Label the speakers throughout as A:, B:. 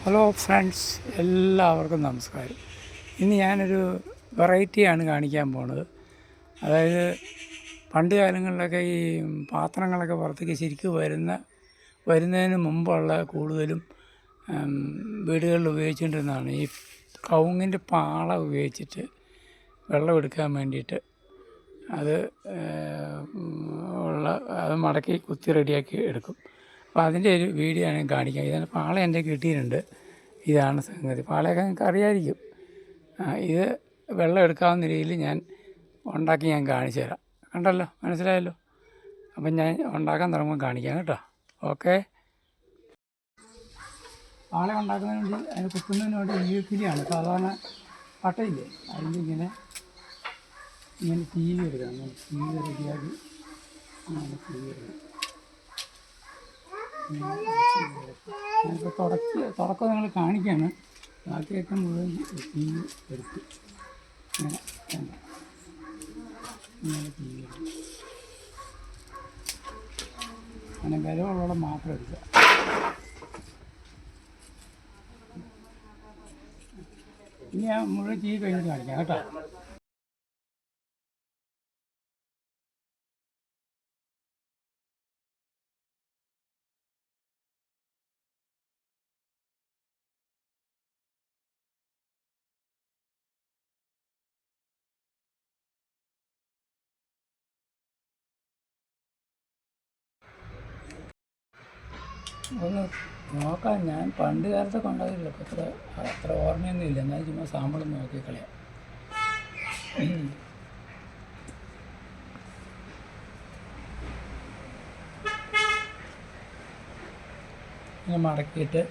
A: Hello friends, എല്ലാവർക്കും നമസ്കാരം. ഇന്ന് ഞാനൊരു വെറൈറ്റിയാണ് കാണിക്കാൻ പോണത്. അതായത് പണ്ട് കാലങ്ങളിലൊക്കെ ഈ പാത്രങ്ങളൊക്കെ പുറത്തേക്ക് ശരിക്കും വരുന്നതിന് മുമ്പുള്ള കൂടുതലും വീടുകളിൽ ഉപയോഗിച്ചുകൊണ്ടിരുന്നതാണ് ഈ കവുങ്ങിൻ്റെ പാള ഉപയോഗിച്ചിട്ട് വെള്ളമെടുക്കാൻ വേണ്ടിയിട്ട് അത് മടക്കി കുത്തി റെഡിയാക്കി എടുക്കും. അപ്പോൾ അതിൻ്റെ ഒരു വീഡിയോ ആണ് ഞാൻ കാണിക്കാം. ഇതാണ് പാള എൻ്റെ കിട്ടിയിട്ടുണ്ട്. ഇതാണ് സംഗതി. പാളയൊക്കെ നിങ്ങൾക്ക് അറിയാമായിരിക്കും. ഇത് വെള്ളം എടുക്കാവുന്ന രീതിയിൽ ഞാൻ കാണിച്ചു തരാം. കണ്ടല്ലോ, മനസ്സിലായല്ലോ. അപ്പം ഞാൻ ഉണ്ടാക്കാൻ തുടങ്ങുമ്പോൾ കാണിക്കാം കേട്ടോ. ഓക്കെ. പാള ഉണ്ടാക്കുന്നതിന് വേണ്ടി അതിന് കുത്തുന്നതിന് വേണ്ടി ഈർക്കിലിയാണ്. സാധാരണ പട്ടയില്ലേ, അതിൻ്റെ ഇങ്ങനെ തീവി എടുക്കണം. അങ്ങനെ തീവി റെഡിയാക്കി അങ്ങനെ തീവി എടുക്കണം. ഞാനിപ്പോൾ തുടക്കം നിങ്ങൾ കാണിക്കുകയാണ്. ബാക്കിയൊക്കെ മുഴുവൻ തീവി എടുത്ത് ഇങ്ങനെ തീവി എടുക്കും. അങ്ങനെ ബലമുള്ളവിടെ മാത്രം എടുക്കുക. ഇനി ഞാൻ മുഴുവൻ തീ കഴിഞ്ഞിട്ട് കാണിക്കാം കേട്ടോ. ഒന്ന് നോക്കാം. ഞാൻ പണ്ട് കാലത്തൊക്കെ ഉണ്ടാകില്ല. ഇപ്പോൾ അത്ര ഓർമ്മയൊന്നും ഇല്ല. എന്നാൽ ചുമ്മാ സാമ്പിൾ നോക്കിക്കളയാം. ഇങ്ങനെ മടക്കിയിട്ട്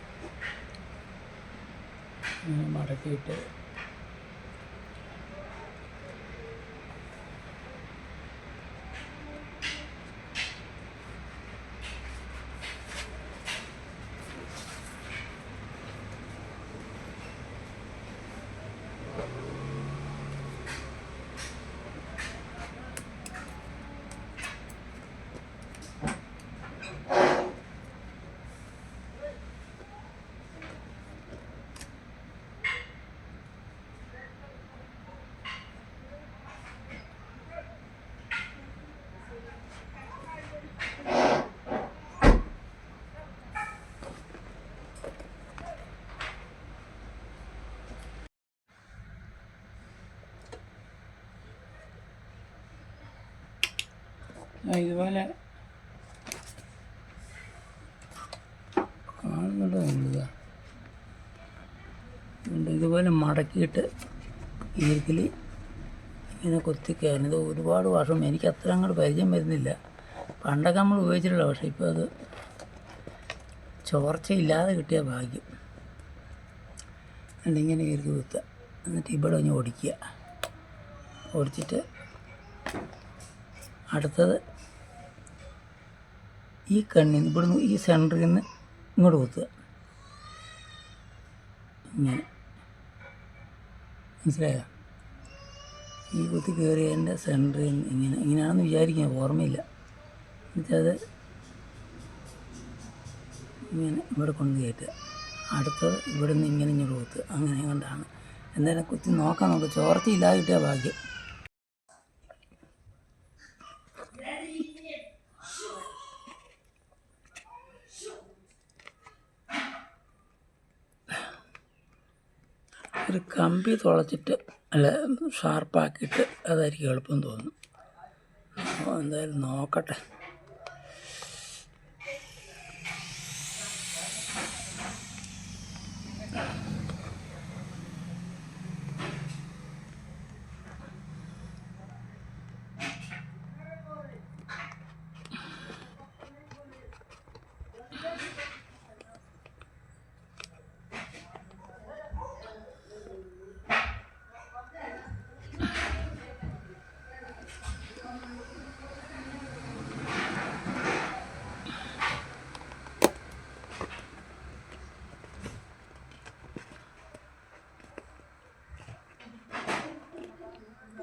A: ഇതുപോലെ കാണുന്നുണ്ടോ നമ്മളിതാ. ഇതുപോലെ മടക്കിയിട്ട് ഈർക്കിൽ ഇങ്ങനെ കൊത്തിക്കയറും. ഇത് ഒരുപാട് വർഷം എനിക്ക് അത്ര അങ്ങോട്ട് പരിചയം വരുന്നില്ല. പണ്ടൊക്കെ നമ്മൾ ഉപയോഗിച്ചിട്ടുള്ള, പക്ഷേ ഇപ്പോൾ അത് ചോർച്ചയില്ലാതെ കിട്ടിയ ഭാഗ്യം. എന്നിങ്ങനെ ഈർക്കിൽ കുത്തുക, എന്നിട്ട് ഇവിടെ ഒന്ന് ഒടിച്ചിട്ട് അടുത്തത് ഈ കണ്ണിന് ഇവിടുന്ന് ഈ സെൻറ്ററിൽ നിന്ന് ഇങ്ങോട്ട് കുത്തുക. ഇങ്ങനെ മനസ്സിലായോ? ഈ കുത്തി കയറിയതിൻ്റെ സെൻറ്ററിൽ നിന്ന് ഇങ്ങനെയാണെന്ന് വിചാരിക്കുക, ഓർമ്മയില്ല. എന്നുവെച്ചാൽ അത് ഇങ്ങനെ ഇവിടെ കൊണ്ട് കയറ്റുക. അടുത്തത് ഇവിടെ നിന്ന് ഇങ്ങോട്ട് കുത്തുക. അങ്ങനെ കൊണ്ടാണ്. എന്തായാലും കുത്തി നോക്കാം. നമുക്ക് ചോർച്ചയില്ലാതെ കിട്ടിയ ഭാഗ്യം. ഒരു കമ്പി തുളച്ചിട്ട് ഷാർപ്പാക്കിയിട്ട് അതായിരിക്കും എളുപ്പം തോന്നുന്നു. അപ്പോൾ എന്തായാലും നോക്കട്ടെ.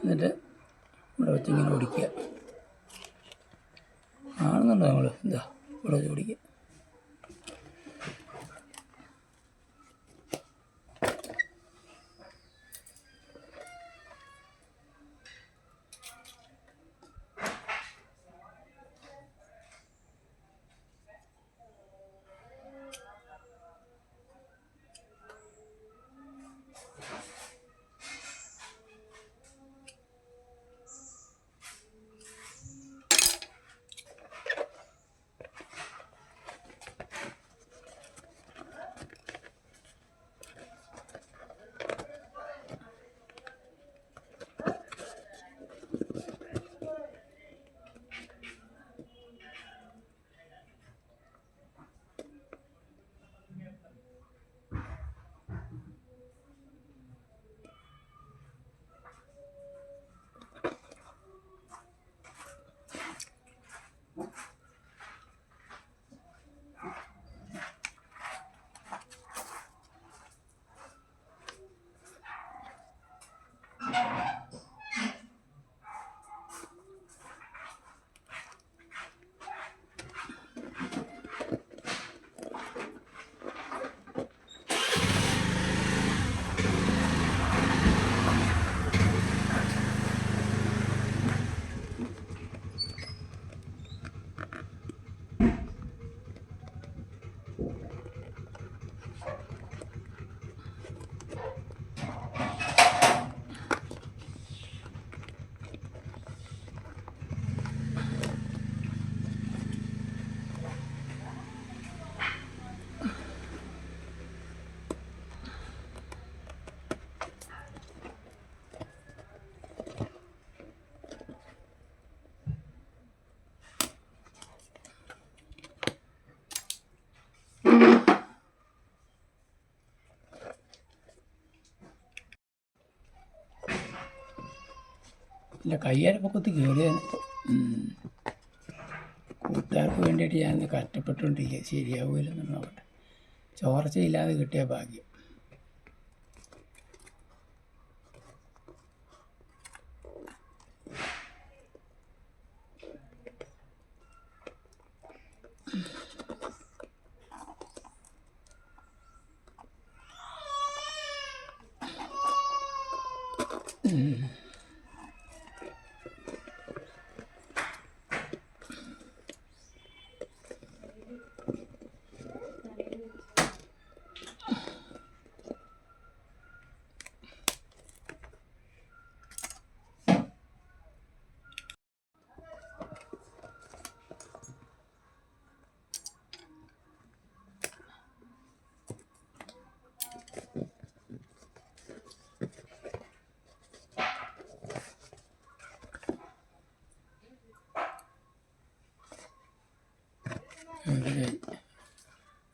A: എന്നിട്ട് ഇവിടെ വെച്ച് ഇങ്ങനെ ഓടിക്കുക. കാണുന്നുണ്ടോ നമ്മൾ? ഇവിടെ വെച്ച് ഓടിക്കുക. ഇല്ല, കയ്യാലപ്പോൾ കുത്തി കയറിയാനിപ്പോൾ. കൂട്ടുകാർക്ക് വേണ്ടിയിട്ട് ഞാൻ കഷ്ടപ്പെട്ടുകൊണ്ടിരിക്കുക. ശരിയാവില്ലെന്ന് നോക്കട്ടെ. ചോർച്ചയില്ലാതെ കിട്ടിയ ഭാഗ്യം.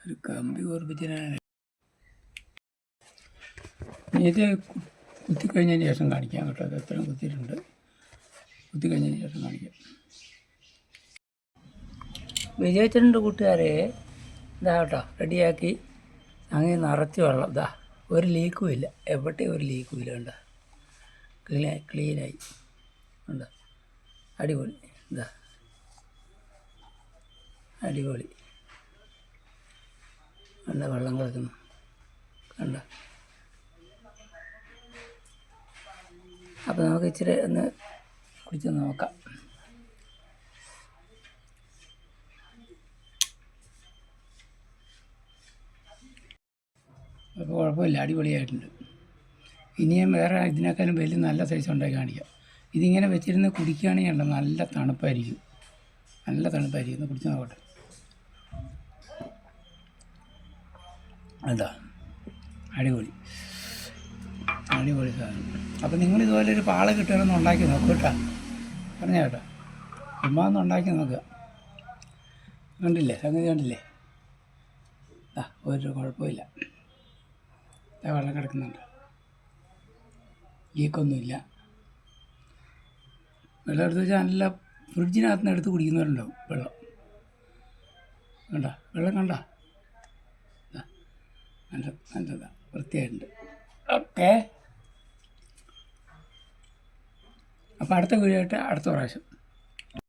A: ഒരു കമ്പി ഓർപ്പിച്ചിനാണ്. ഇത് കുത്തിക്കഴിഞ്ഞതിന് ശേഷം കാണിക്കാം കേട്ടോ. അത് എത്രയും കുത്തിയിട്ടുണ്ട്. കുത്തിക്കഴിഞ്ഞതിന് ശേഷം കാണിക്കാം. വിജയിച്ചിട്ടുണ്ട് കൂട്ടുകാരെ. ഇതാ കേട്ടോ, റെഡിയാക്കി അങ്ങനെ നിറച്ച് വെള്ളം. ഇതാ ഒരു ലീക്കും ഇല്ല, എവിടെയും ഒരു ലീക്കും ഇല്ല. കണ്ടോ, ക്ലീനായി. കണ്ടോ, അടിപൊളി. ഇതാ അടിപൊളി. കണ്ട വെള്ളം കിടക്കുന്നു, കണ്ട. അപ്പോൾ നമുക്ക് ഇച്ചിരി ഒന്ന് കുടിച്ച് നോക്കാം. അപ്പോൾ കുഴപ്പമില്ല, അടിപൊളിയായിട്ടുണ്ട്. ഇനിയും വേറെ ഇതിനേക്കാളും വലിയ നല്ല സൈസ് ഉണ്ടാക്കി കാണിക്കാം. ഇതിങ്ങനെ വെച്ചിരുന്ന് കുടിക്കുകയാണെങ്കിൽ നല്ല തണുപ്പായിരിക്കും. നല്ല തണുപ്പായിരിക്കും. ഒന്ന് കുടിച്ച് നോക്കട്ടെ. അതാ അടിപൊളി, അടിപൊളി സാധനം. അപ്പോൾ നിങ്ങളിതുപോലെ ഒരു പാള കിട്ടുകയാണെന്ന് ഉണ്ടാക്കി നോക്കുക കേട്ടോ. പറഞ്ഞ കേട്ടോ, ചുമ്മാ ഒന്ന് ഉണ്ടാക്കി നോക്കുക. കണ്ടില്ലേ സംഗതി, കണ്ടില്ലേ? ആ ഒരു കുഴപ്പമില്ല. വെള്ളം കിടക്കുന്നുണ്ട്, ലീക്കൊന്നുമില്ല. വെള്ളം എടുത്ത് വെച്ചാൽ നല്ല ഫ്രിഡ്ജിനകത്ത് നിന്ന് എടുത്ത് കുടിക്കുന്നവരുണ്ടാവും വെള്ളം. കണ്ട വെള്ളം, കണ്ട നല്ലതാണ്, വൃത്തിയായിട്ടുണ്ട്. ഓക്കെ, അപ്പോൾ അടുത്ത വീഡിയോ ആയിട്ട് അടുത്ത പ്രാവശ്യം.